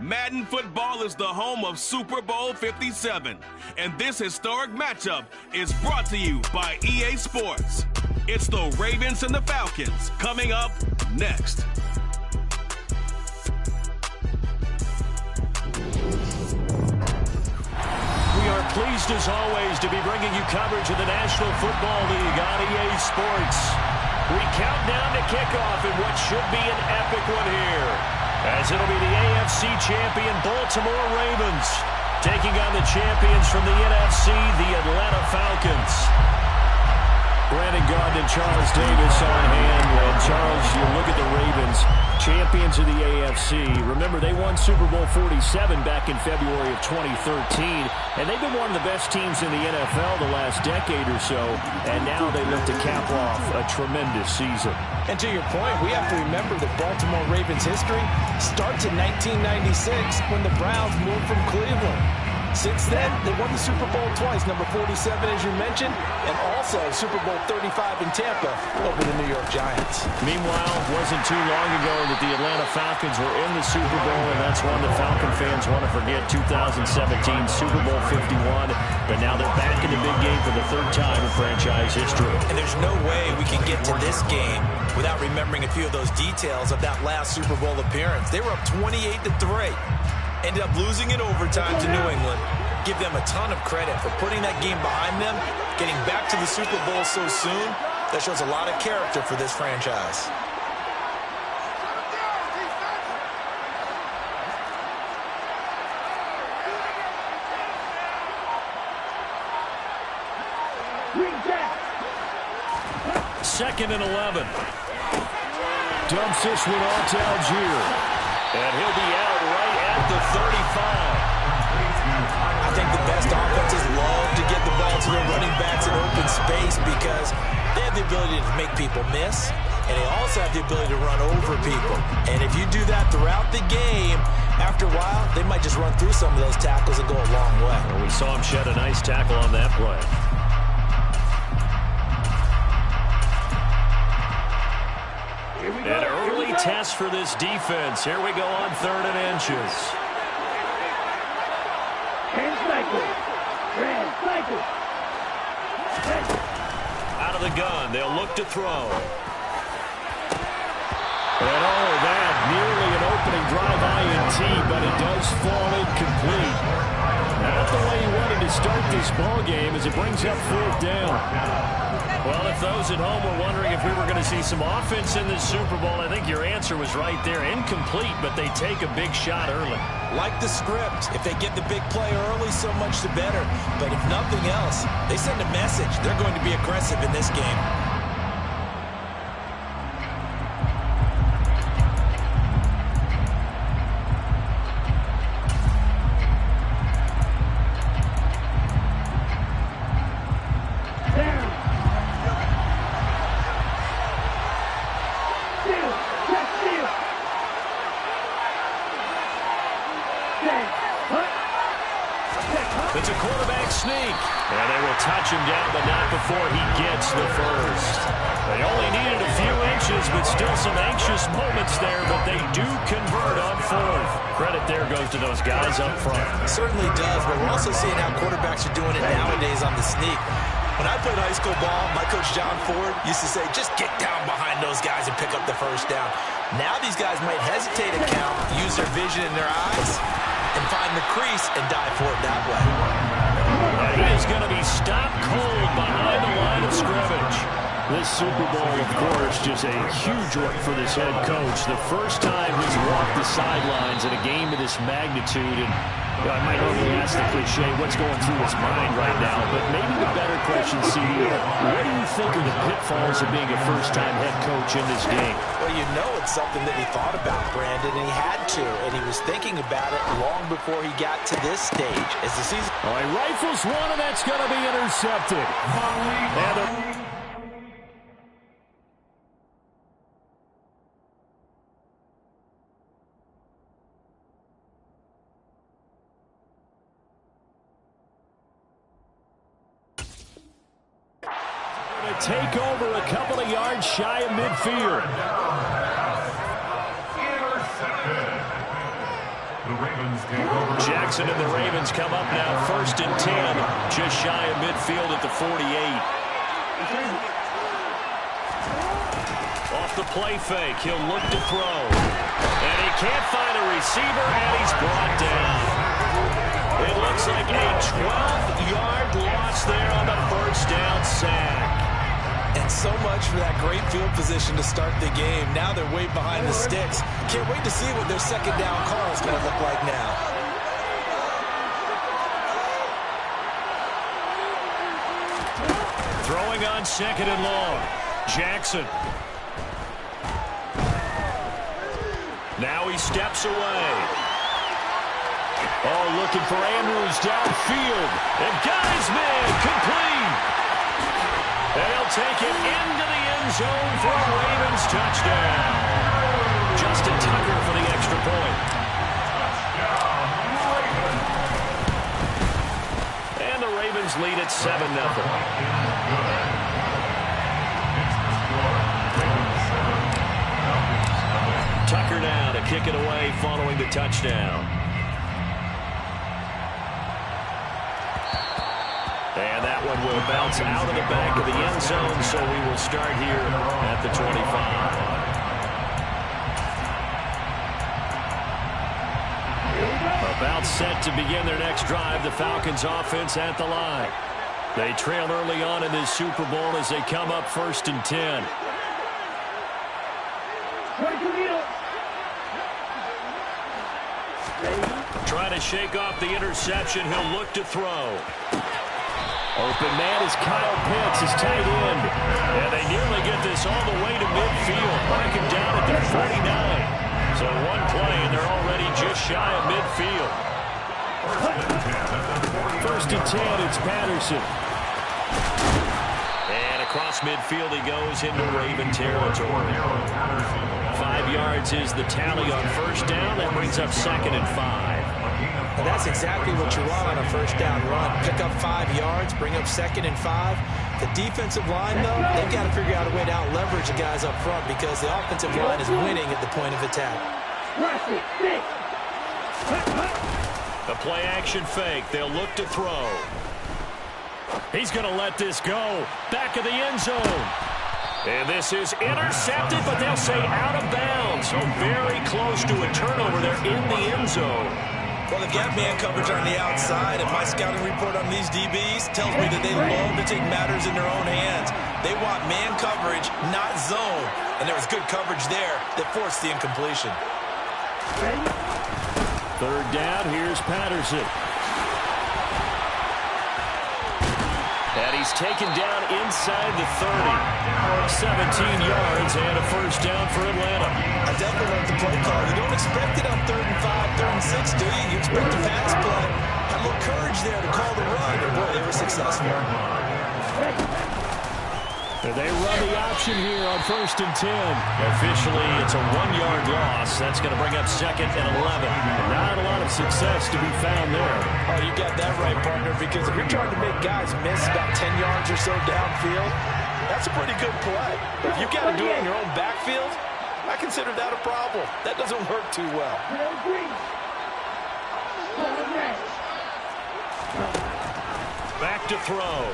Madden Football is the home of Super Bowl 57, and this historic matchup is brought to you by EA Sports. It's the Ravens and the Falcons coming up next. We are pleased as always to be bringing you coverage of the National Football League on EA Sports. We count down to kickoff in what should be an epic one here, as it'll be the AFC champion Baltimore Ravens taking on the champions from the NFC, the Atlanta Falcons. Brandon Gardner and Charles Davis on hand. And Charles, you look at the Ravens, champions of the AFC. Remember, they won Super Bowl 47 back in February of 2013, and they've been one of the best teams in the NFL the last decade or so, and now they look to cap off a tremendous season. And to your point, we have to remember that Baltimore Ravens history starts in 1996 when the Browns moved from Cleveland. Since then, they won the Super Bowl twice, number 47, as you mentioned, and also Super Bowl 35 in Tampa over the New York Giants. Meanwhile, it wasn't too long ago that the Atlanta Falcons were in the Super Bowl, and that's one the Falcon fans want to forget, 2017 Super Bowl 51. But now they're back in the big game for the third time in franchise history. And there's no way we can get to this game without remembering a few of those details of that last Super Bowl appearance. They were up 28-3. Ended up losing in overtime to New England. Give them a ton of credit for putting that game behind them, getting back to the Super Bowl so soon. That shows a lot of character for this franchise. Second and 11. Dumps this one off to Algier. And he'll be out right at the 35. I think the best offenses love to get the ball to their running backs in open space because they have the ability to make people miss, and they also have the ability to run over people. And if you do that throughout the game, after a while, they might just run through some of those tackles and go a long way. Well, we saw him shed a nice tackle on that play. An early test for this defense. Here we go on 3rd and inches. Out of the gun, they'll look to throw. And that nearly an opening drive INT, but it does fall incomplete. Not the way he wanted to start this ball game as it brings up 4th down. Well, if those at home were wondering if we were going to see some offense in this Super Bowl, I think your answer was right there. Incomplete, but they take a big shot early. Like the script, if they get the big play early, so much the better. But if nothing else, they send a message. They're going to be aggressive in this game. It's a quarterback sneak. And they will touch him down, but not before he gets the first. They only needed a few inches, but still some anxious moments there, but they do convert on 4th. Credit there goes to those guys up front. It certainly does, but we're also seeing how quarterbacks are doing it nowadays on the sneak. When I played high school ball, my coach John Ford used to say, just get down behind those guys and pick up the first down. Now these guys might hesitate to count, use their vision in their eyes, and find the crease and dive for it that way. And he is going to be stopped cold behind the line of scrimmage. This Super Bowl, of course, just a huge one for this head coach. The first time he's walked the sidelines in a game of this magnitude. And I might normally ask the cliche, what's going through his mind right now? But maybe the better question, CD, what do you think are the pitfalls of being a first-time head coach in this game? Well, you know it's something that he thought about, Brandon, and he had to. And he was thinking about it long before he got to this stage. As the season... All right, rifles one, and that's going to be intercepted. And take over a couple of yards shy of midfield. Jackson and the Ravens come up now 1st and 10, just shy of midfield at the 48. Off the play fake, he'll look to throw. And he can't find a receiver, and he's brought down. It looks like a 12-yard loss there on the first down sack. And so much for that great field position to start the game. Now they're way behind the sticks. Can't wait to see what their second down call is going to look like now. Throwing on 2nd and long. Jackson. Now he steps away. Oh, looking for Andrews downfield. And got his man complete. They'll take it into the end zone for a Ravens touchdown. Justin Tucker for the extra point. And the Ravens lead at 7-0. Tucker now to kick it away following the touchdown. And that one will bounce out of the back of the end zone, so we will start here at the 25. About set to begin their next drive, the Falcons offense at the line. They trail early on in this Super Bowl as they come up 1st and 10. Trying to shake off the interception. He'll look to throw. Open man is Kyle Pitts, his tight end. And they nearly get this all the way to midfield. Mark him down at their 49. So one play, and they're already just shy of midfield. 1st and 10, it's Patterson. And across midfield he goes into Raven territory. 5 yards is the tally on 1st down. That brings up 2nd and 5. And that's exactly what you want on a 1st down run. Pick up 5 yards, bring up 2nd and 5. The defensive line, though, they've got to figure out a way to out-leverage the guys up front because the offensive line is winning at the point of attack. The play-action fake. They'll look to throw. He's going to let this go. Back of the end zone. And this is intercepted, but they'll say out of bounds. So very close to a turnover there in the end zone. Well, they've got man coverage on the outside, and my scouting report on these DBs tells me that they love to take matters in their own hands. They want man coverage, not zone. And there was good coverage there that forced the incompletion. 3rd down, here's Patterson. And he's taken down inside the 30. 17 yards and a 1st down for Atlanta. I definitely like the play call. You don't expect it on 3rd and 5, 3rd and 6, do you? You expect a pass play. Had a little courage there to call the run, and boy, they were successful. And they run the option here on 1st and 10. Officially, it's a 1-yard loss. That's going to bring up 2nd and 11. Not a lot of success to be found there. Oh, you got that right, partner, because if you're trying to make guys miss about 10 yards or so downfield, that's a pretty good play. But if you've got to do it in your own backfield, I consider that a problem. That doesn't work too well. Back to throw.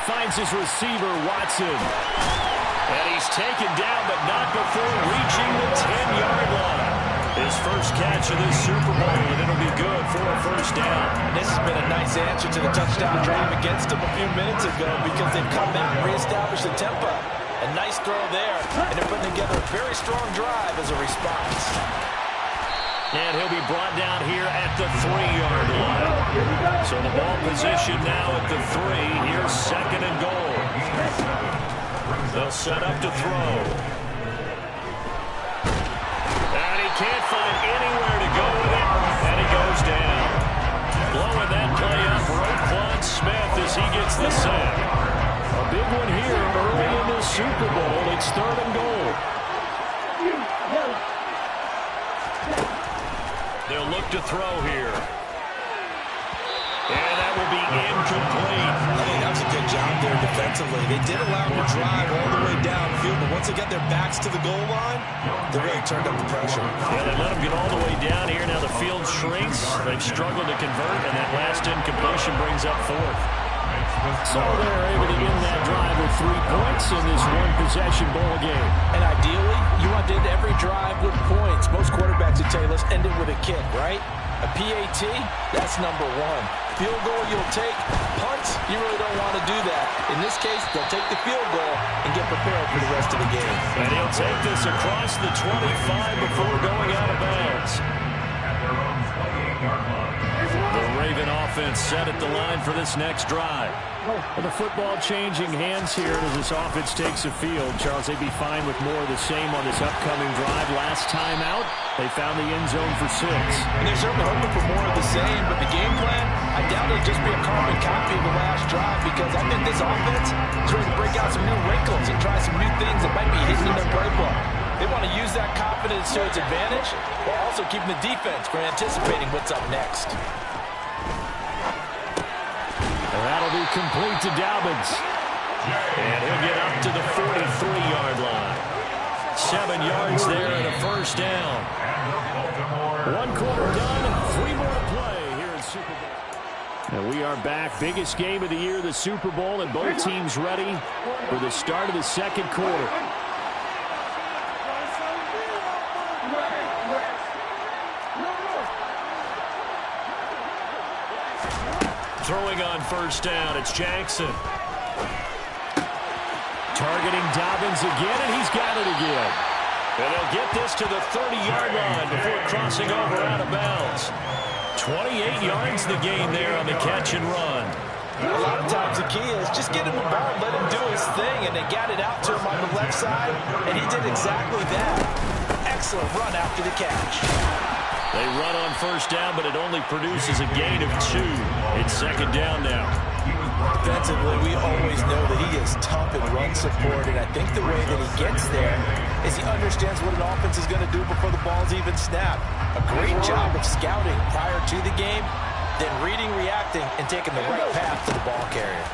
Finds his receiver, Watson. And he's taken down, but not before reaching the 10-yard line. His first catch of this Super Bowl, and it'll be good for a 1st down. And this has been a nice answer to the touchdown drive against them a few minutes ago because they've come out and reestablished the tempo. A nice throw there, and they're putting together a very strong drive as a response. And he'll be brought down here at the 3-yard line. So the ball position now at the 3. Here's 2nd and goal. They'll set up to throw. And he can't find anywhere to go with it. And he goes down. Blowing that play up, Roquan Smith as he gets the sack. A big one here early in the Super Bowl. It's 3rd and goal. They'll look to throw here. And that will will be incomplete. I think that was a good job there defensively. They did allow them to drive all the way downfield, but once they got their backs to the goal line, they really turned up the pressure. Yeah, they let them get all the way down here. Now the field shrinks. They've struggled to convert, and that last incompletion brings up fourth. So they're able to end that drive with 3 points in this one-possession ball game. And ideally, you want to end every drive with points. Most quarterbacks would tell you, let's end it with a kick, right? A PAT, that's number one. Field goal you'll take. Punts, you really don't want to do that. In this case, they'll take the field goal and get prepared for the rest of the game. And he'll take this across the 25 before going out of bounds. The Raven offense set at the line for this next drive. Well, the football changing hands here as this offense takes the field. Charles, they'd be fine with more of the same on this upcoming drive. Last time out, they found the end zone for 6. And they're certainly hoping for more of the same, but the game plan, I doubt it'll just be a carbon copy of the last drive, because I think this offense is ready to break out some new wrinkles and try some new things that might be hidden in their playbook. They want to use that confidence to its advantage while also keeping the defense from anticipating what's up next. That'll be complete to Dobbins. And he'll get up to the 43-yard line. 7 yards there and a first down. 1 quarter done, 3 more to play here in Super Bowl. And we are back. Biggest game of the year, the Super Bowl, and both teams ready for the start of the second quarter. Throwing on first down, it's Jackson. Targeting Dobbins again, and he's got it again. And they'll get this to the 30-yard line before crossing over out of bounds. 28 yards the game there on the catch and run. A lot of times the key is just get him the ball, let him do his thing, and they got it out to him on the left side, and he did exactly that. Excellent run after the catch. They run on first down, but it only produces a gain of 2. It's second down now. Defensively, we always know that he is tough in run support, and I think the way that he gets there is he understands what an offense is going to do before the ball's even snapped. A great job of scouting prior to the game, then reading, reacting, and taking the right path to the ball carrier.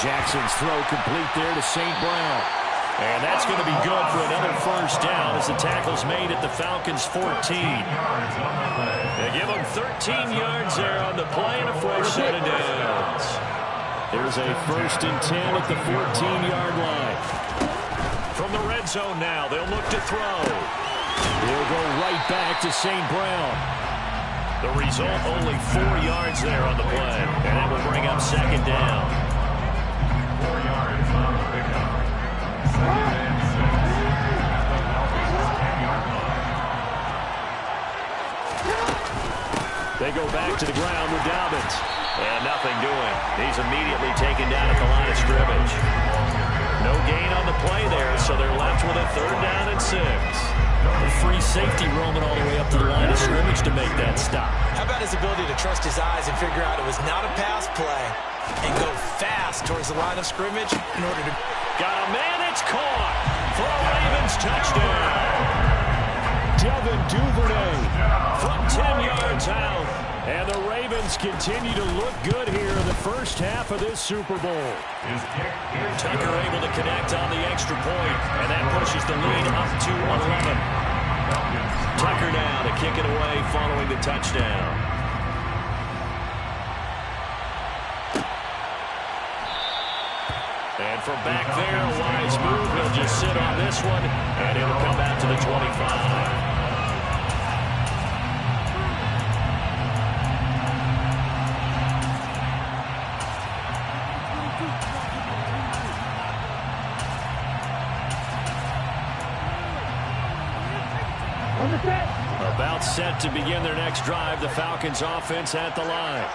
Jackson's throw complete there to St. Brown. And that's going to be good for another first down as the tackle's made at the Falcons' 14. They give them 13 yards there on the play and a fresh set of downs. There's a 1st and 10 at the 14-yard line. From the red zone now, they'll look to throw. He'll go right back to St. Brown. The result, only 4 yards there on the play. And that will bring up second down. 4 yards on the pickup. They go back to the ground with Dobbins. And nothing doing. He's immediately taken down at the line of scrimmage. No gain on the play there, so they're left with a 3rd down and 6. A free safety roaming all the way up to the line of scrimmage to make that stop. How about his ability to trust his eyes and figure out it was not a pass play and go fast towards the line of scrimmage in order to... Got a man, it's caught for a Ravens touchdown. Devin Duvernay from 10 yards out. And the Ravens continue to look good here in the first half of this Super Bowl. Tucker able to connect on the extra point, and that pushes the lead up to 11. Tucker now to kick it away following the touchdown. And from back there, a wise move. He'll just sit on this one, and it'll come out to the 25. About set to begin their next drive. The Falcons offense at the line.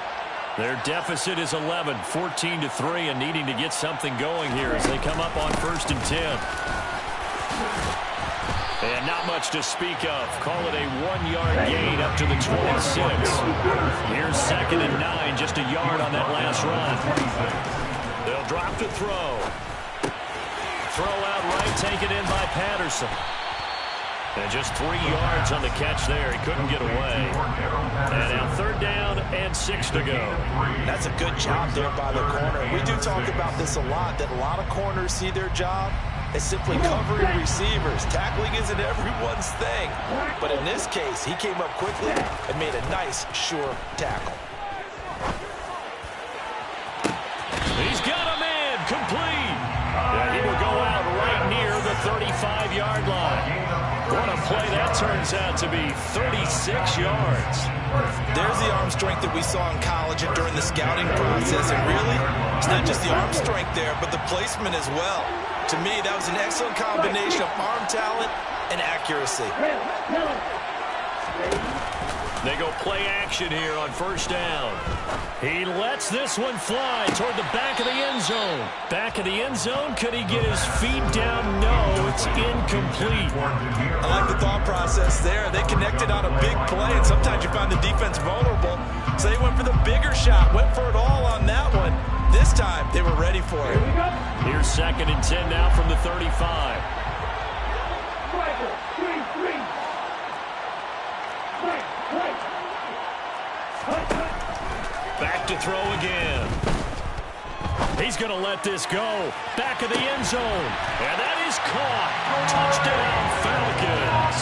Their deficit is 11, 14-3, and needing to get something going here as they come up on 1st and 10. And not much to speak of. Call it a 1-yard gain up to the 26. Here's 2nd and 9, just a yard on that last run. They'll drop to throw. Throw out right, taken in by Patterson. And just 3 yards on the catch there. He couldn't get away. And now 3rd down and 6 to go. That's a good job there by the corner. We do talk about this a lot, that a lot of corners see their job as simply covering receivers. Tackling isn't everyone's thing. But in this case, he came up quickly and made a nice, sure tackle. He's got a man complete. And he will go out right near the 35-yard line. What a play that turns out to be, 36 yards. There's the arm strength that we saw in college and during the scouting process. And really, it's not just the arm strength there, but the placement as well. To me, that was an excellent combination of arm talent and accuracy. They go play action here on 1st down. He lets this one fly toward the back of the end zone. Back of the end zone. Could he get his feet down? No, it's incomplete. I like the thought process there. They connected on a big play, and sometimes you find the defense vulnerable. So they went for the bigger shot, went for it all on that one. This time, they were ready for it. Here's 2nd and 10 now from the 35. Back to throw again. He's going to let this go. Back of the end zone. And that is caught. Touchdown, Falcons.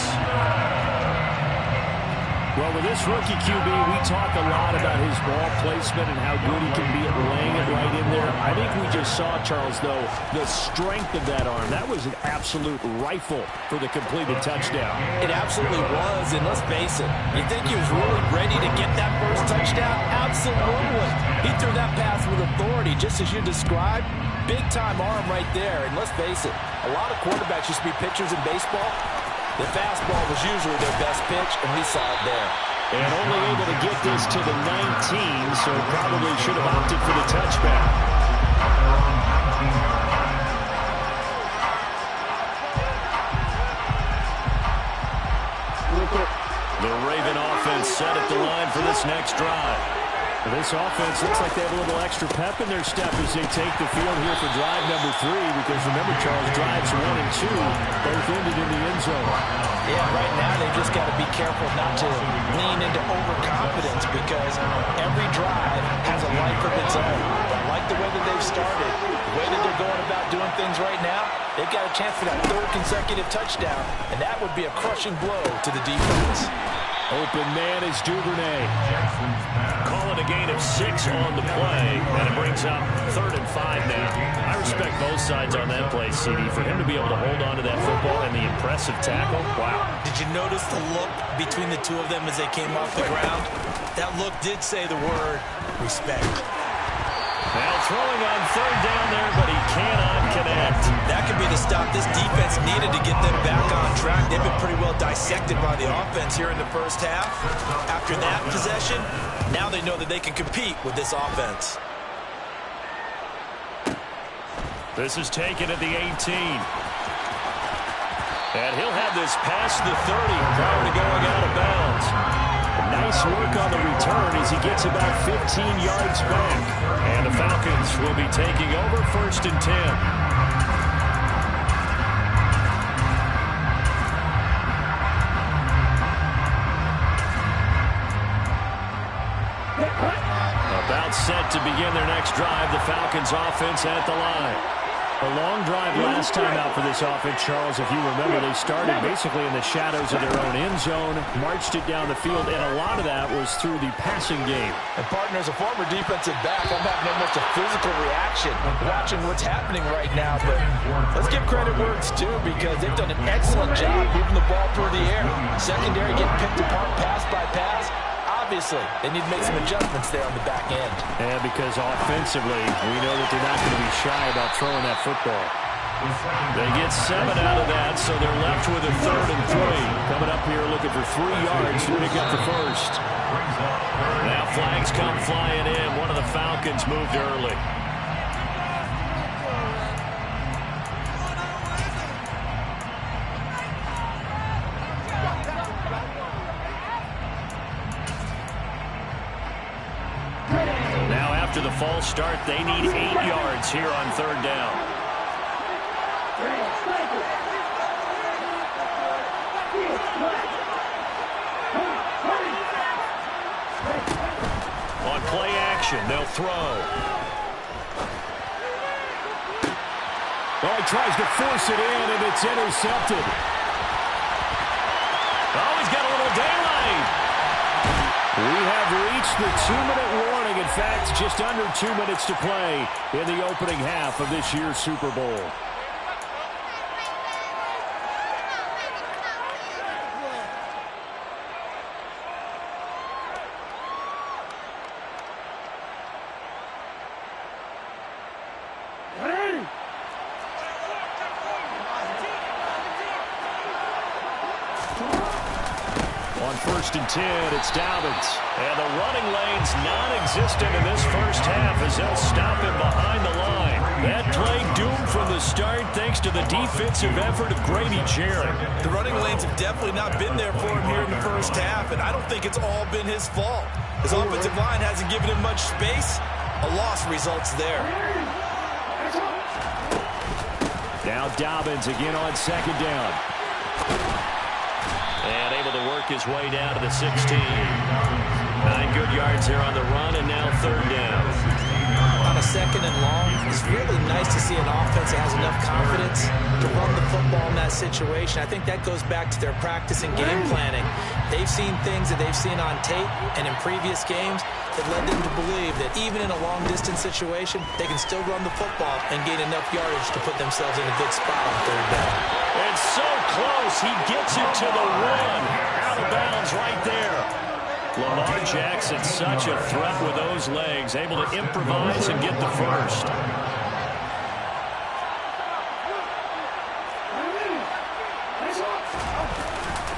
Well, with this rookie QB, we talk a lot about his ball placement and how good he can be at laying it right in there. I think we just saw, Charles, though, the strength of that arm. That was an absolute rifle for the completed touchdown. It absolutely was, and let's face it, you think he was really ready to get that first touchdown? Absolutely. He threw that pass with authority, just as you described. Big-time arm right there, and let's face it, a lot of quarterbacks used to be pitchers in baseball. The fastball was usually their best pitch, and we saw it there. And only able to get this to the 19, so probably should have opted for the touchback. The Raven offense set at the line for this next drive. This offense looks like they have a little extra pep in their step as they take the field here for drive number 3, because remember, Charles, drives 1 and 2 both ended in the end zone. Yeah, right now they've just got to be careful not to lean into overconfidence, because every drive has a life of its own. I like the way that they've started, the way that they're going about doing things right now. They've got a chance for that 3rd consecutive touchdown, and that would be a crushing blow to the defense. Open man is Duvernay. Call it a gain of 6 on the play, and it brings up 3rd and 5 now. I respect both sides on that play, CD. For him to be able to hold on to that football and the impressive tackle, wow. Did you notice the look between the two of them as they came off the ground? That look did say the word respect. Now throwing on 3rd down there, but he cannot connect. That could be the stop this defense needed to get them back on track. They've been pretty well dissected by the offense here in the first half. After that possession, now they know that they can compete with this offense. This is taken at the 18. And he'll have this past the 30 prior to going out of bounds. Nice work on the return as he gets about 15 yards back. And the Falcons will be taking over 1st and 10. About set to begin their next drive. The Falcons offense at the line. A long drive last time out for this offense, Charles. If you remember, they started basically in the shadows of their own end zone, marched it down the field, and a lot of that was through the passing game. And, partner, as a former defensive back, I'm having almost a physical reaction watching what's happening right now. But let's give credit where it's due, because they've done an excellent job moving the ball through the air. Secondary getting picked apart pass by pass. Obviously, they need to make some adjustments there on the back end. And because offensively, we know that they're not going to be shy about throwing that football. They get 7 out of that, so they're left with a 3rd and 3. Coming up here looking for 3 yards to pick up the first. Now flags come flying in. One of the Falcons moved early. After the false start, they need 8 yards here on 3rd down. action. They'll throw. Oh, he tries to force it in, and it's intercepted. Oh, he's got a little daylight. We have reached the 2-minute warning. In fact, just under 2 minutes to play in the opening half of this year's Super Bowl. On 1st and 10, it's Dobbins. And the running lane's non-existent in this first half as they'll stop him behind the line. That play doomed from the start thanks to the defensive effort of Grady Jarrett. The running lanes have definitely not been there for him here in the first half, and I don't think it's all been his fault. His offensive line hasn't given him much space. A loss results there. Now Dobbins again on 2nd down. And able to work his way down to the 16. 9 good yards there on the run, and now 3rd down. On a 2nd and long, it's really nice to see an offense that has enough confidence to run the football in that situation. I think that goes back to their practice and game planning. They've seen things that they've seen on tape and in previous games that led them to believe that even in a long-distance situation, they can still run the football and gain enough yardage to put themselves in a good spot on 3rd down. And so close, he gets it to the 1. Out of bounds right there. Lamar Jackson, such a threat with those legs, able to improvise and get the first.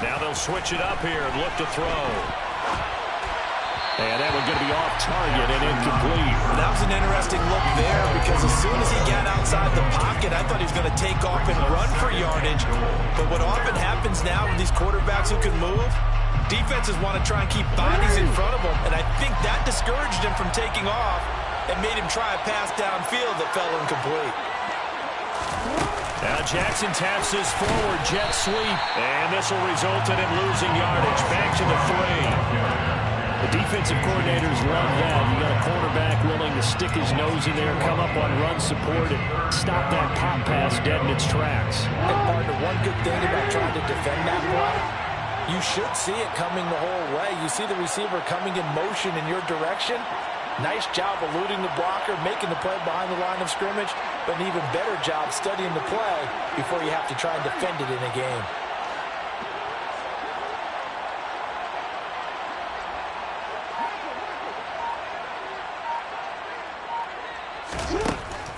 Now they'll switch it up here and look to throw. And that one's going to be off target and incomplete. That was an interesting look there because as soon as he got outside the pocket, I thought he was going to take off and run for yardage. But what often happens now with these quarterbacks who can move, defenses want to try and keep bodies in front of them, and I think that discouraged him from taking off and made him try a pass downfield that fell incomplete. Now Jackson taps his forward jet sweep, and this will result in him losing yardage. Back to the 3. The defensive coordinators love that. You got a quarterback willing to stick his nose in there, come up on run support, and stop that pop pass dead in its tracks. And partner, one good thing about trying to defend that play, you should see it coming the whole way. You see the receiver coming in motion in your direction. Nice job eluding the blocker, making the play behind the line of scrimmage, but an even better job studying the play before you have to try and defend it in a game.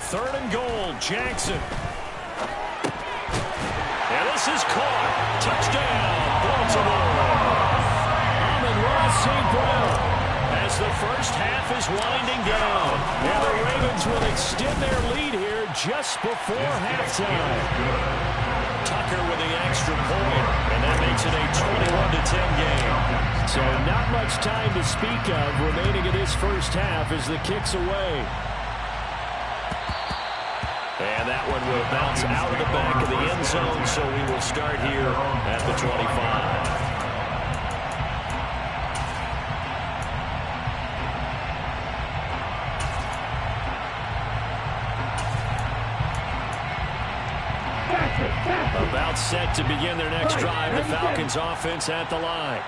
Third and goal, Jackson. And this is caught. Touchdown, Baltimore. Amon-Ra St. Brown as the first half is winding down. And the Ravens will extend their lead here just before halftime. Tucker with the extra point, and that makes it a 21-10 game. So not much time to speak of remaining in this first half as the kick's away. And that one will bounce out of the back of the end zone, so we will start here at the 25. About set to begin their next drive, the Falcons offense at the line.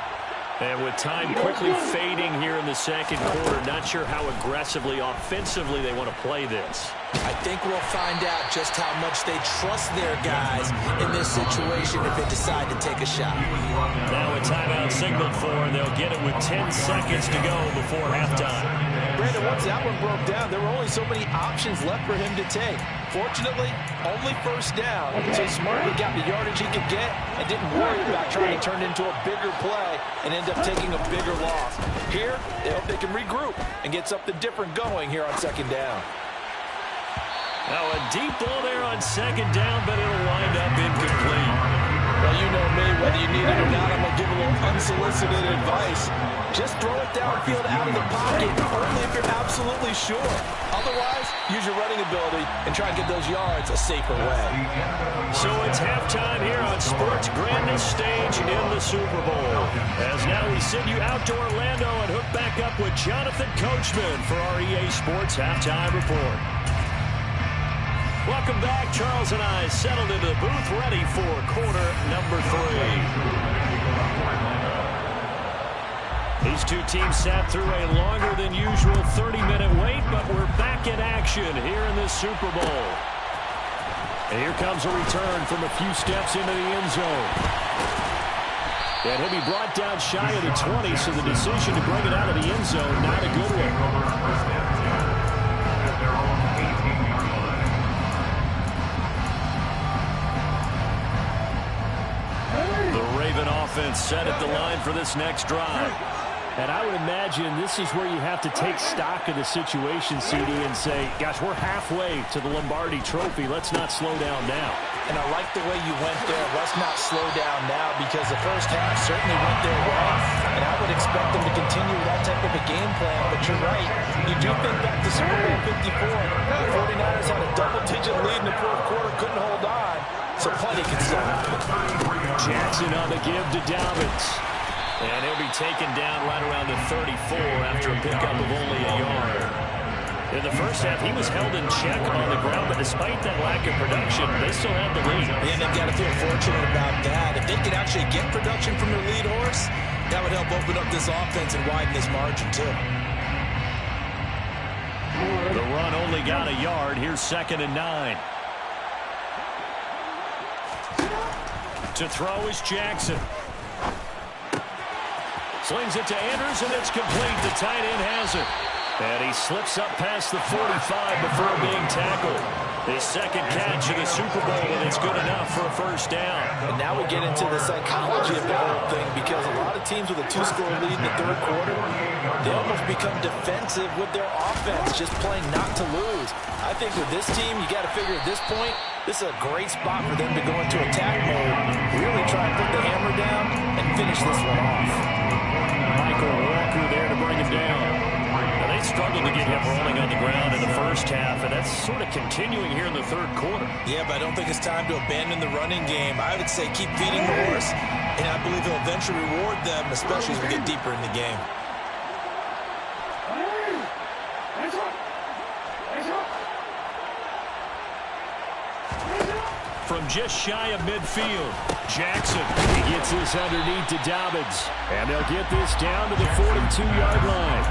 And with time quickly fading here in the second quarter, not sure how aggressively, offensively they want to play this. I think we'll find out just how much they trust their guys in this situation if they decide to take a shot. Now a timeout signaled for, and they'll get it with 10 seconds to go before halftime. Brandon, once that one broke down, there were only so many options left for him to take. Fortunately, only first down, so he smartly got the yardage he could get and didn't worry about trying to turn it into a bigger play and end up taking a bigger loss. Here, they hope they can regroup and get something different going here on 2nd down. Now a deep ball there on 2nd down, but it'll wind up incomplete. Well, you know me, whether you need it or not, I'm going to give a little unsolicited advice. Just throw it downfield out of the pocket, only if you're absolutely sure. Otherwise, use your running ability and try and get those yards a safer way. So it's halftime here on Sports its grandest stage in the Super Bowl. As now we send you out to Orlando and hook back up with Jonathan Coachman for our EA Sports Halftime Report. Welcome back. Charles and I settled into the booth ready for quarter number 3. These two teams sat through a longer than usual 30-minute wait, but we're back in action here in this Super Bowl. And here comes a return from a few steps into the end zone. And he'll be brought down shy of the 20, so the decision to bring it out of the end zone, not a good one. The Raven offense set at the line for this next drive. And I would imagine this is where you have to take stock of the situation, CD, and say, gosh, we're halfway to the Lombardi Trophy. Let's not slow down now. And I like the way you went there. Let's not slow down now, because the first half certainly went their way. And I would expect them to continue that type of a game plan. But you're right. You do think back to Super Bowl 54. The 49ers had a double-digit lead in the fourth quarter, couldn't hold on. So plenty can still happen. Jackson on the give to Dobbins. And he'll be taken down right around the 34 after a pickup of only a yard. In the first half, he was held in check on the ground, but despite that lack of production, they still have the lead. And they've got to feel fortunate about that. If they could actually get production from their lead horse, that would help open up this offense and widen this margin, too. The run only got a yard. Here's 2nd and 9. To throw is Jackson. Slings it to Andrews, and it's complete. The tight end has it. And he slips up past the 45 before being tackled. His second catch of the Super Bowl, and it's good enough for a first down. And now we get into the psychology of the whole thing, because a lot of teams with a 2-score lead in the third quarter, they almost become defensive with their offense, just playing not to lose. I think with this team, you got to figure at this point, this is a great spot for them to go into attack mode, really try to put the hammer down and finish this one off. Michael Walker there to bring him down. Now, they struggled to get him rolling on the ground in the first half, and that's sort of continuing here in the third quarter. Yeah, but I don't think it's time to abandon the running game. I would say keep feeding the horse, and I believe he'll eventually reward them, especially as we get deeper in the game. From just shy of midfield, Jackson. He gets this underneath to Dobbins. And they'll get this down to the 42-yard line.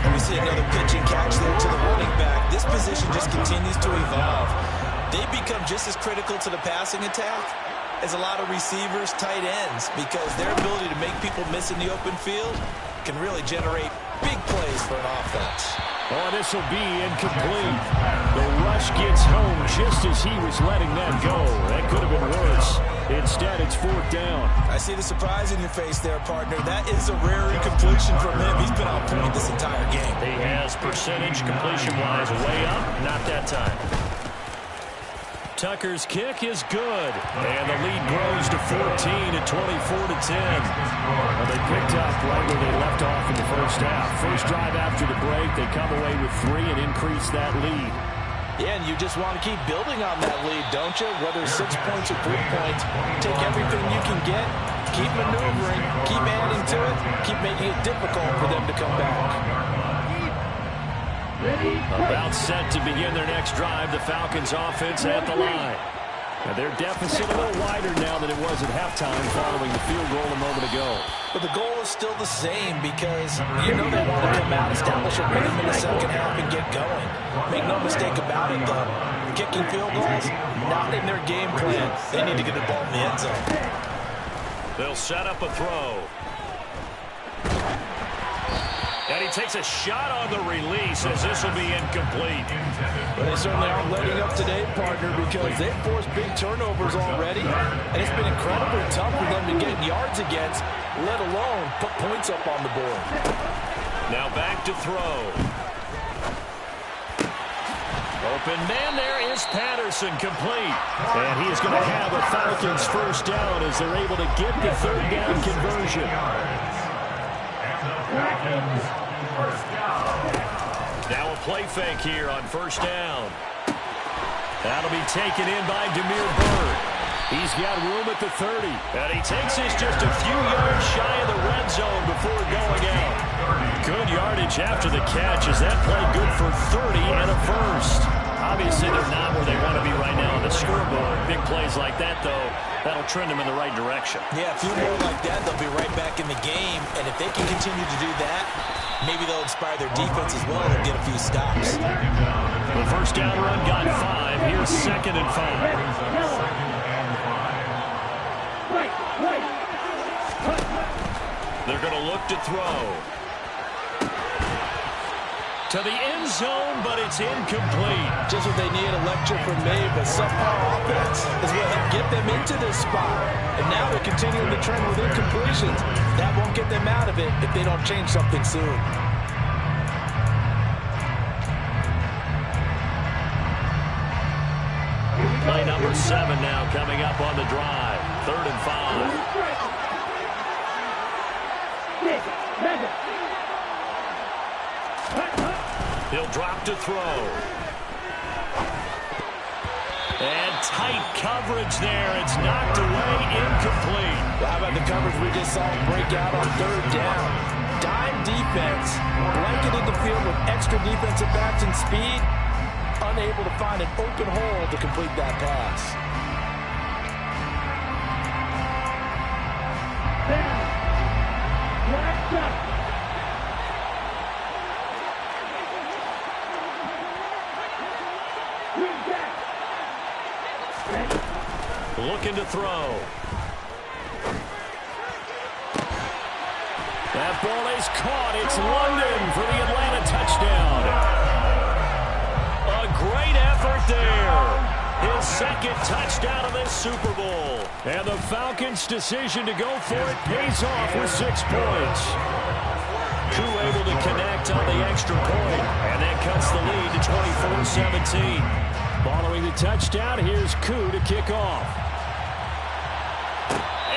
And we see another pitch and catch there to the running back. This position just continues to evolve. They become just as critical to the passing attack as a lot of receivers, tight ends, because their ability to make people miss in the open field can really generate big plays for an offense. Oh, this will be incomplete. The rush gets home just as he was letting that go. That could have been worse. Instead, it's 4th down. I see the surprise in your face there, partner. That is a rare incompletion from him. He's been on point this entire game. He has percentage completion-wise way up. Not that time. Tucker's kick is good. And the lead grows to 14 at 24-10. Well, they picked up right where they left off in the first half. First drive after the break, they come away with 3 and increase that lead. Yeah, and you just want to keep building on that lead, don't you? Whether 6 points or 3 points, take everything you can get, keep maneuvering, keep adding to it, keep making it difficult for them to come back. About set to begin their next drive, the Falcons offense at the line. Now their deficit a little wider now than it was at halftime following the field goal a moment ago. But the goal is still the same, because you know they want to come out, establish a rhythm in the second half, and get going. Make no mistake about it, though. Kicking field goals, not in their game plan. They need to get the ball in the end zone. They'll set up a throw. And he takes a shot on the release as this will be incomplete. But they certainly aren't letting up today, partner, because they've forced big turnovers already. And it's been incredibly tough for them to get yards against, let alone put points up on the board. Now back to throw. Open man there is Patterson, complete. And he is going to have a Falcons first down as they're able to get the third down conversion. Now a play fake here on first down. That'll be taken in by Damiere Byrd. He's got room at the 30. And he takes this just a few yards shy of the red zone before going out. Good yardage after the catch as that play good for 30 and a first. Obviously, they're not where they want to be right now on the scoreboard. Big plays like that, though, that'll trend them in the right direction. Yeah, a few more like that, they'll be right back in the game. And if they can continue to do that, maybe they'll inspire their defense as well and get a few stops. The first down run got 5. Here's 2nd and 5. They're going to look to throw. To the end zone, but it's incomplete. Just what they need, a lecture from me, but subpar offense is what helped get them into this spot. And now they're continuing the trend with incompletions. That won't get them out of it if they don't change something soon. Play number 7 now coming up on the drive. 3rd and 5. He'll drop to throw. And tight coverage there. It's knocked away, incomplete. Well, how about the coverage we just saw break out on 3rd down? Dime defense, blanketed the field with extra defensive backs and speed, unable to find an open hole to complete that pass. Looking to throw. That ball is caught. It's London for the Atlanta touchdown. A great effort there. His 2nd touchdown of this Super Bowl. And the Falcons' decision to go for it pays off with 6 points. Koo able to connect on the extra point. And that cuts the lead to 24-17. Following the touchdown, here's Koo to kick off.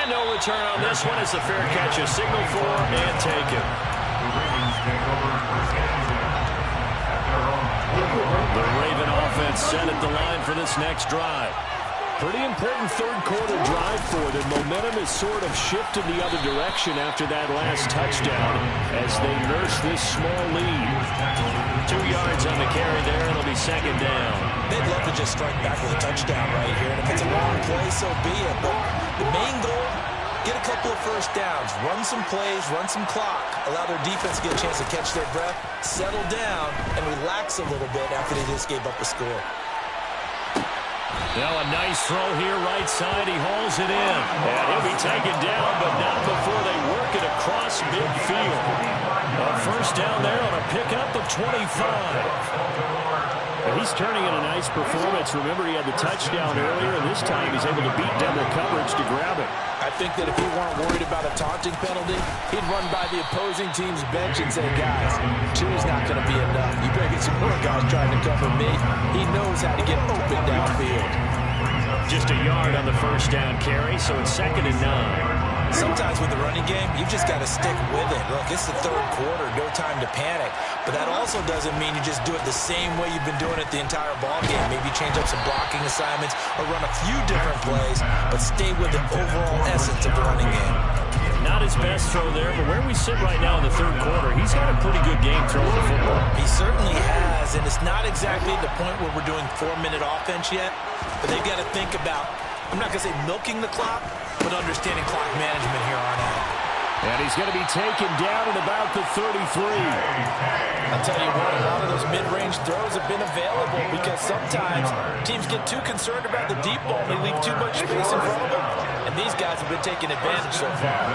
And no return on this one as the fair catch is signaled for and taken. The Raven offense set at the line for this next drive. Pretty important 3rd quarter drive for them. Momentum has sort of shifted the other direction after that last touchdown as they nurse this small lead. 2 yards on the carry there. It'll be 2nd down. They'd love to just strike back with a touchdown right here. And if it's a long play, so be it. But the main goal, get a couple of first downs. Run some plays, run some clock. Allow their defense to get a chance to catch their breath, settle down, and relax a little bit after they just gave up a score. Now a nice throw here right side. He hauls it in. And he'll be taken down, but not before they work it across midfield. A first down there on a pickup of 25. And he's turning in a nice performance. Remember, he had the touchdown earlier, and this time he's able to beat double coverage to grab it. I think that if he weren't worried about a taunting penalty, he'd run by the opposing team's bench and say, guys, 2 is not going to be enough. You better get some more guys trying to cover me. He knows how to get open downfield. Just a yard on the first down carry, so it's 2nd and 9. Sometimes with the running game, you've just got to stick with it. Look, it's the 3rd quarter, no time to panic. But that also doesn't mean you just do it the same way you've been doing it the entire ballgame. Maybe change up some blocking assignments or run a few different plays, but stay with the overall essence of the running game. Not his best throw there, but where we sit right now in the 3rd quarter, he's had a pretty good game throwing the football. He certainly has, and it's not exactly the point where we're doing 4-minute offense yet, but they've got to think about, I'm not going to say milking the clock, but understanding clock management here on out. And he's going to be taken down at about the 33. I'll tell you what, a lot of those mid-range throws have been available because sometimes teams get too concerned about the deep ball and they leave too much space in front of them. And these guys have been taking advantage so far.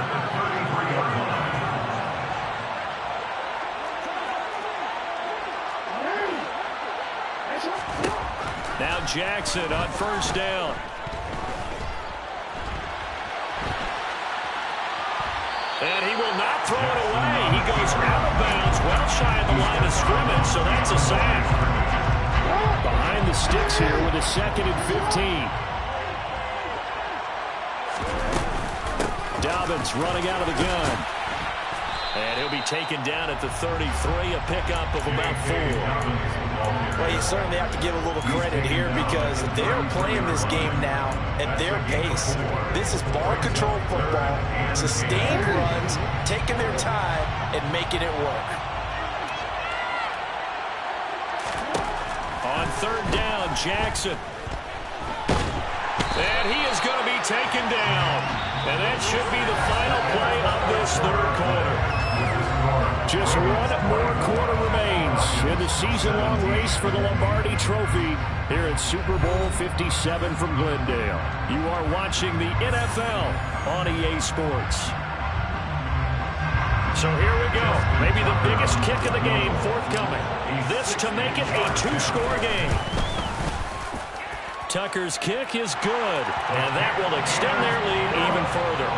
Now Jackson on first down. And he will not throw it away. He goes out of bounds, well shy of the line of scrimmage, so that's a sack. Behind the sticks here with a 2nd and 15. Dobbins running out of the gun. And he'll be taken down at the 33, a pickup of about 4. Well, you certainly have to give a little credit here because they're playing this game now at their pace. This is ball control football, sustained runs, taking their time and making it work. On 3rd down, Jackson. And he is going to be taken down. And that should be the final play of this 3rd quarter. Just one more quarter remains in the season-long race for the Lombardi Trophy here at Super Bowl 57 from Glendale. You are watching the NFL on EA Sports. So here we go. Maybe the biggest kick of the game forthcoming. This to make it a 2-score game. Tucker's kick is good, and that will extend their lead even further.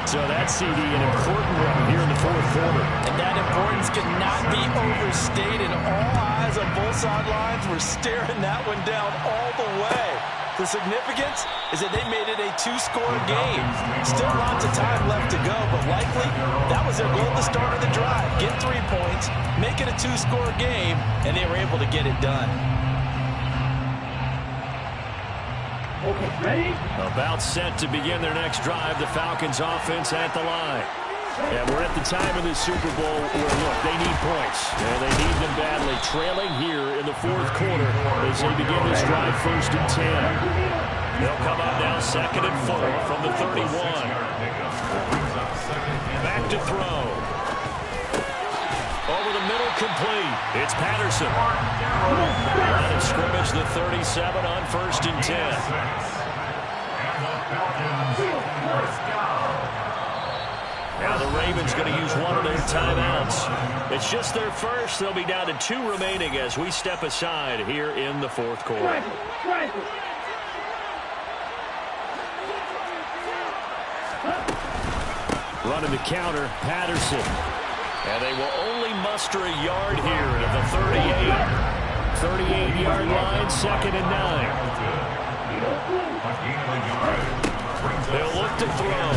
So that's CD an important one here in the 4th quarter. And that importance cannot be overstated. All eyes on both sidelines were staring that one down all the way. The significance is that they made it a 2-score game. Still lots of time left to go, but likely that was their goal at the start of the drive. Get 3 points, make it a 2-score game, and they were able to get it done. Okay, ready? About set to begin their next drive, the Falcons offense at the line. And we're at the time of the Super Bowl where, look, they need points. And they need them badly, trailing here in the 4th quarter as they begin this drive 1st and 10. They'll come up now 2nd and 4 from the 31. Back to throw. Over the middle, complete. It's Patterson. Line of scrimmage, the 37 on 1st and 10. Now the Ravens going to use one of their timeouts. It's just their first. They'll be down to 2 remaining as we step aside here in the 4th quarter. Running the counter, Patterson. And they will only muster a yard here at the 38. 38-yard line, 2nd and 9. They'll look to throw.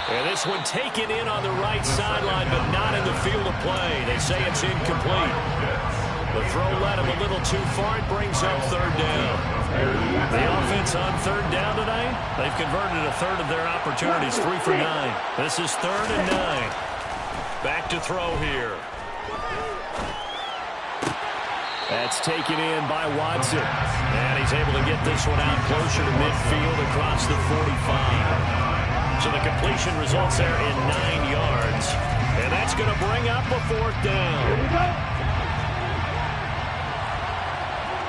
And this one taken in on the right sideline, but not in the field of play. They say it's incomplete. The throw led him a little too far. It brings up 3rd down. The offense on 3rd down tonight, they've converted a third of their opportunities, 3 for 9. This is 3rd and 9. Back to throw here. That's taken in by Watson. And he's able to get this one out closer to midfield across the 45. So the completion results there in 9 yards. And that's going to bring up a 4th down. Here we go.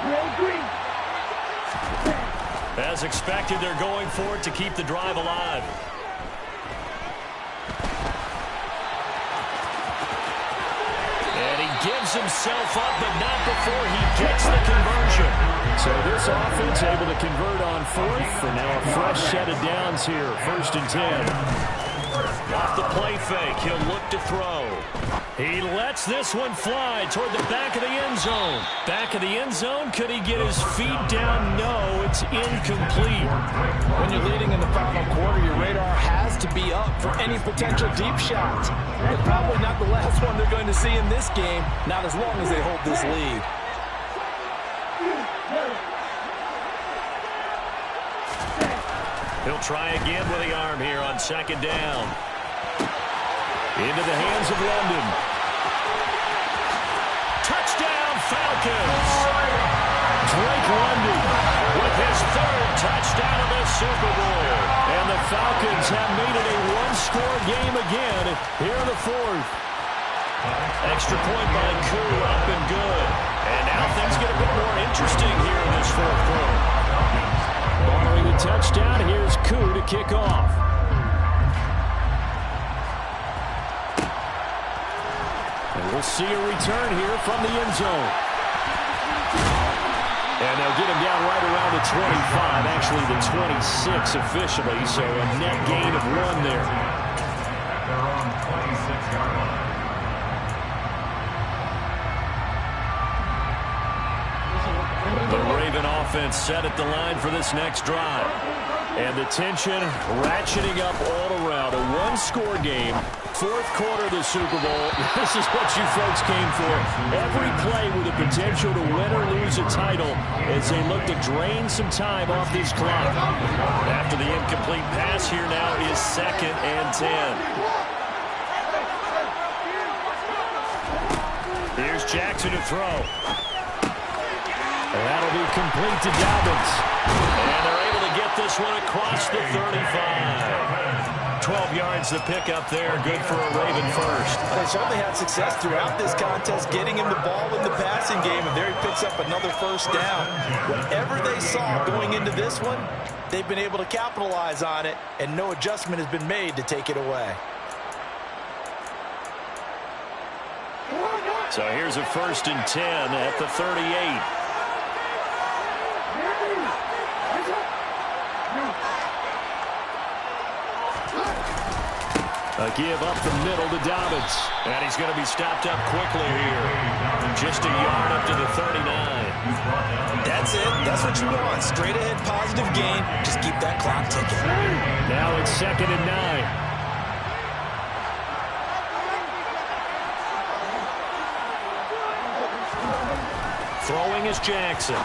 Roll green. As expected, they're going for it to keep the drive alive. And he gives himself up, but not before he gets the conversion. So this offense able to convert on 4th, and now a fresh set of downs here, 1st and 10. Off the play fake, he'll look to throw. He lets this one fly toward the back of the end zone. Back of the end zone, could he get his feet down? No, it's incomplete. When you're leading in the final quarter, your radar has to be up for any potential deep shots. But probably not the last one they're going to see in this game, not as long as they hold this lead. He'll try again with the arm here on 2nd down. Into the hands of London. Touchdown, Falcons! Drake London with his 3rd touchdown of the Super Bowl. And the Falcons have made it a 1-score game again here in the 4th. Extra point by Koo, up and good. And now things get a bit more interesting here in this 4th quarter. Following the touchdown, here's Koo to kick off. And we'll see a return here from the end zone. And they'll get him down right around the 25, actually the 26 officially, so a net gain of 1 there. At their own 26-yard line. The Raven offense set at the line for this next drive. And the tension ratcheting up all around. A one-score game. Fourth quarter of the Super Bowl. This is what you folks came for. Every play with the potential to win or lose a title as they look to drain some time off this clock. After the incomplete pass, here now is 2nd and 10. Here's Jackson to throw. And that'll be complete to Dobbins. And they're able to get this one across the 35. 12 yards to pick up there. Good for a Raven first. They certainly had success throughout this contest getting him the ball in the passing game, and there he picks up another first down. Whatever they saw going into this one, they've been able to capitalize on it, and no adjustment has been made to take it away. So here's a 1st and 10 at the 38. A give up the middle to Dobbins. And he's going to be stopped up quickly here. Just a yard up to the 39. That's it. That's what you want. Straight ahead positive gain. Just keep that clock ticking. Now it's 2nd and 9. Throwing is Jackson.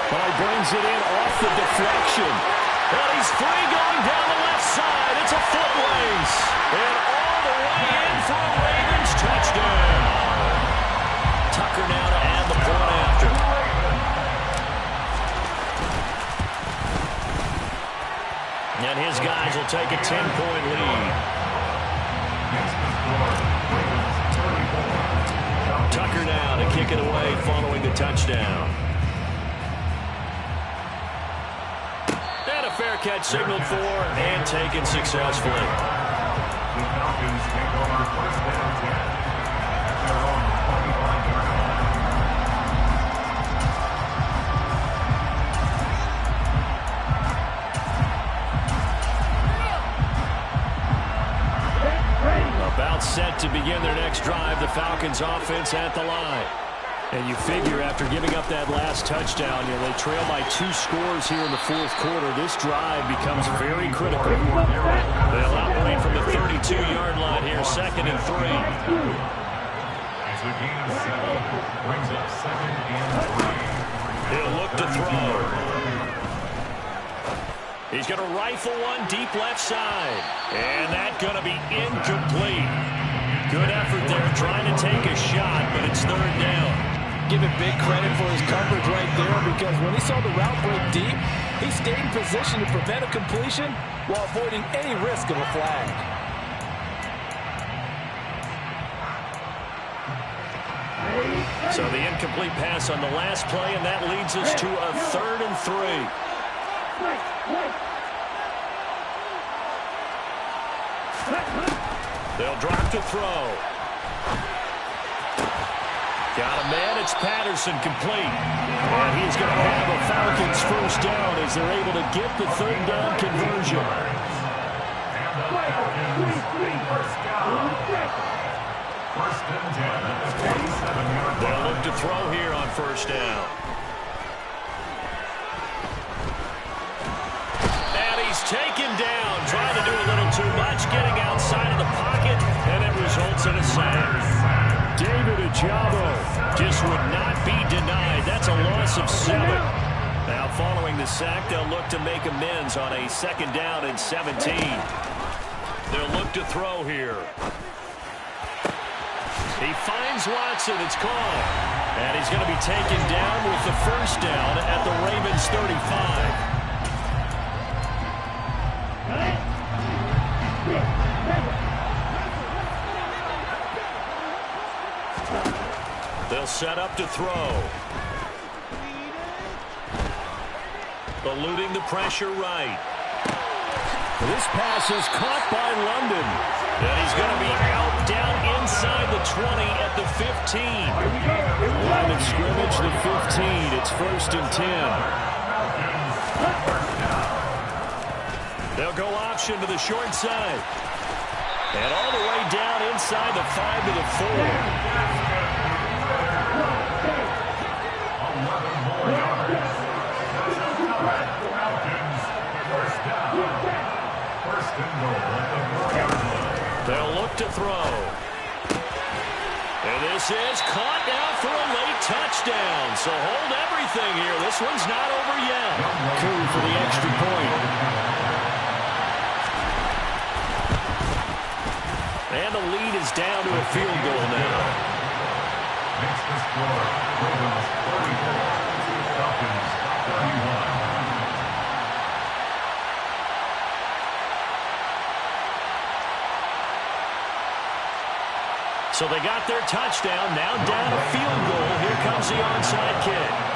But he brings it in off the deflection. And he's free going down the left side. It's a foot race. And all the way in for a Ravens touchdown. Tucker now to add the point after. And his guys will take a 10-point lead. Tucker now to kick it away following the touchdown. And a fair catch signaled for and taken successfully. The Falcons take over 1st and 10 at their own 25-yard line. About set to begin their next drive, the Falcons offense at the line. And you figure after giving up that last touchdown, they trail by 2 scores here in the 4th quarter. This drive becomes very critical. They'll operate from the 32-yard line here, 2nd and 3. It's a gain of 7. Brings up 2nd and 3. He'll look to throw. He's going to rifle one deep left side. And that's going to be incomplete. Good effort there trying to take a shot, but it's 3rd down. Give him big credit for his coverage right there, because when he saw the route break deep, he stayed in position to prevent a completion while avoiding any risk of a flag. So the incomplete pass on the last play, and that leads us to a 3rd and 3. They'll drop to throw. Got a man, it's Patterson, complete. And he's going to have a Falcons first down as they're able to get the 3rd down conversion. And the Falcons, first down. 1st and 10 at the 27-yard line. They'll look to throw here on 1st down. And he's taken down, trying to do a little too much, getting outside of the pocket, and it results in a sack. David Ojabo just would not be denied. That's a loss of 7. Now following the sack, they'll look to make amends on a 2nd down and 17. They'll look to throw here. He finds Watson. It's caught. And he's going to be taken down with the 1st down at the Ravens 35. They'll set up to throw. Eluding the pressure right. This pass is caught by London. And he's going to be out down inside the 20 at the 15. Line of scrimmage, the 15. It's 1st and 10. They'll go option to the short side. And all the way down inside the 5 to the 4. this one's not over yet. Coup for the extra point. And the lead is down to a field goal now. Makes the score. Ravens 34, Falcons 31. So they got their touchdown. Now down a field goal. Here comes the onside kick.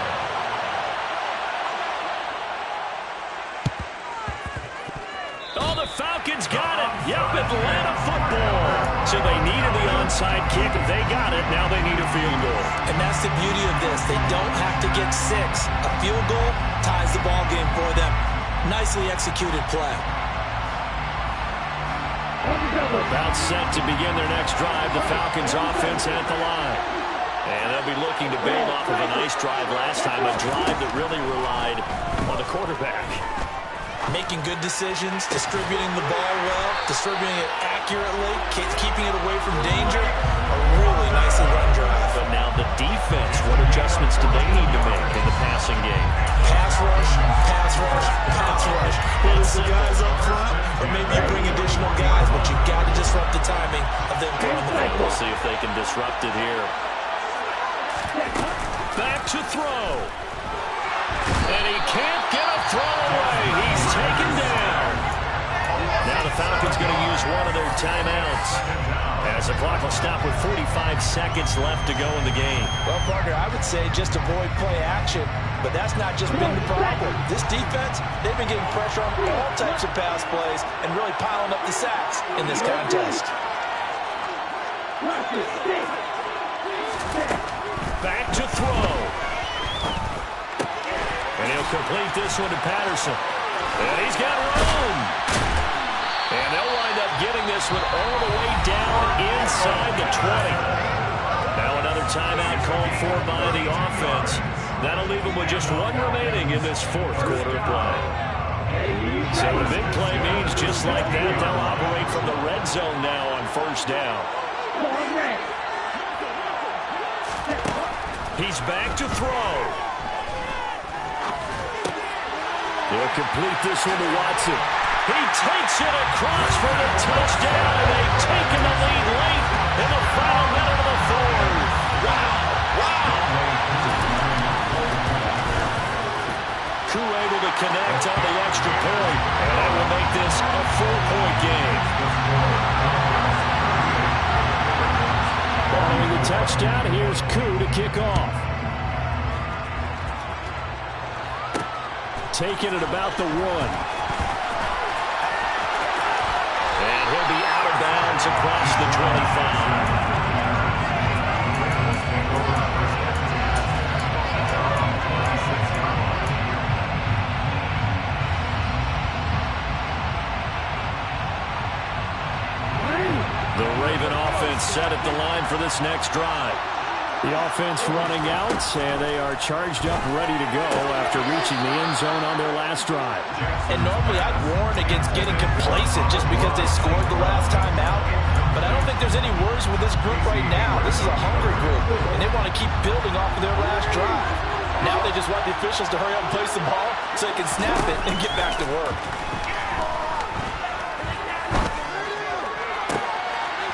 Oh, the Falcons got it. Yep, Atlanta football. So they needed the onside kick. They got it. Now they need a field goal. And that's the beauty of this. They don't have to get 6. A field goal ties the ball game for them. Nicely executed play. About set to begin their next drive. The Falcons offense at the line. And they'll be looking to build off of a nice drive last time. A drive that really relied on the quarterback. Making good decisions, distributing the ball well, distributing it accurately, keeping it away from danger. A really nicely run drive. But now the defense, what adjustments do they need to make in the passing game? Pass rush, pass rush, pass rush. Whether it's the guys up front, or maybe you bring additional guys, but you've got to disrupt the timing of them throwing the ball. We'll see if they can disrupt it here. Back to throw. And he can't get a throw away. He's taken down. Now the Falcons going to use one of their timeouts, as the clock will stop with 45 seconds left to go in the game. Well, partner, I would say just avoid play action, but that's not just been the problem. This defense, they've been getting pressure on all types of pass plays and really piling up the sacks in this contest. Back to throw. And he'll complete this one to Patterson. And he's got room. And they'll wind up getting this one all the way down inside the 20. Now another timeout called for by the offense. That'll leave them with just one remaining in this fourth quarter of play. So the big play means just like that, they'll operate from the red zone now on first down. He's back to throw. They'll complete this one to Watson. He takes it across for the touchdown, and they've taken the lead late in the final minute of the fourth. Wow, wow. Coup able to connect on the extra point, and that will make this a 4-point game. Following the touchdown, here's Coup to kick off. Taking it about the 1. And he'll be out of bounds across the 25. The Raven offense set at the line for this next drive. The offense running out, and they are charged up, ready to go after reaching the end zone on their last drive. And normally I'd warn against getting complacent just because they scored the last time out. But I don't think there's any worries with this group right now. This is a hungry group, and they want to keep building off of their last drive. Now they just want the officials to hurry up and place the ball so they can snap it and get back to work.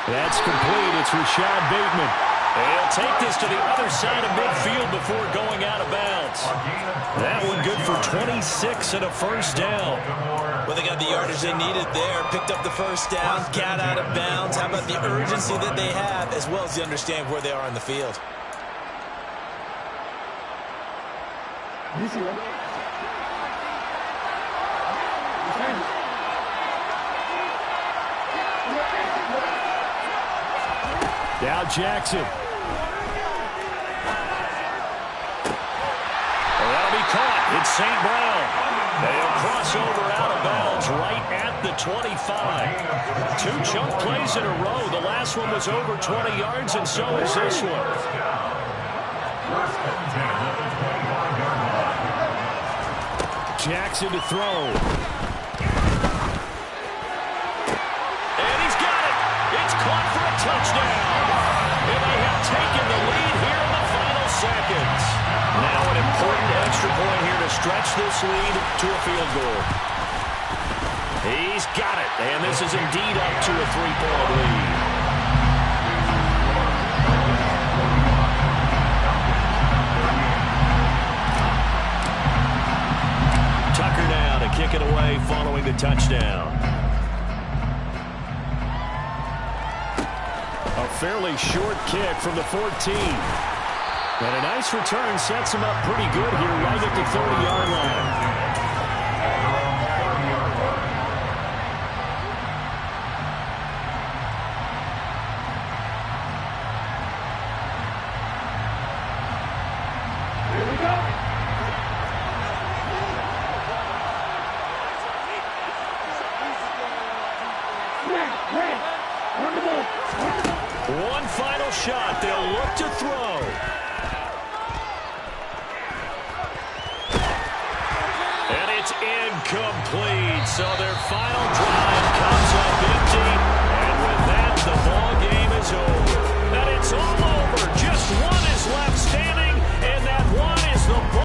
That's complete. It's Rashad Bateman. He'll take this to the other side of midfield before going out of bounds. That one good for 26 and a first down. Well, they got the yardage they needed there. Picked up the first down, got out of bounds. How about the urgency that they have, as well as the understand where they are on the field? Now Jackson. That'll be caught. It's St. Brown. They'll cross over out of bounds right at the 25. 2 chunk plays in a row. The last one was over 20 yards, and so is this one. Jackson to throw. And he's got it. It's caught for a touchdown. And they have taken the lead here in the final seconds. Now an important important extra point here to stretch this lead to a field goal. He's got it, and this is indeed up to a 3-point lead. Tucker now to kick it away following the touchdown. A fairly short kick from the 14. And a nice return sets him up pretty good here right at the 30-yard line. One final shot. They'll look to throw. And it's incomplete. So their final drive comes up empty.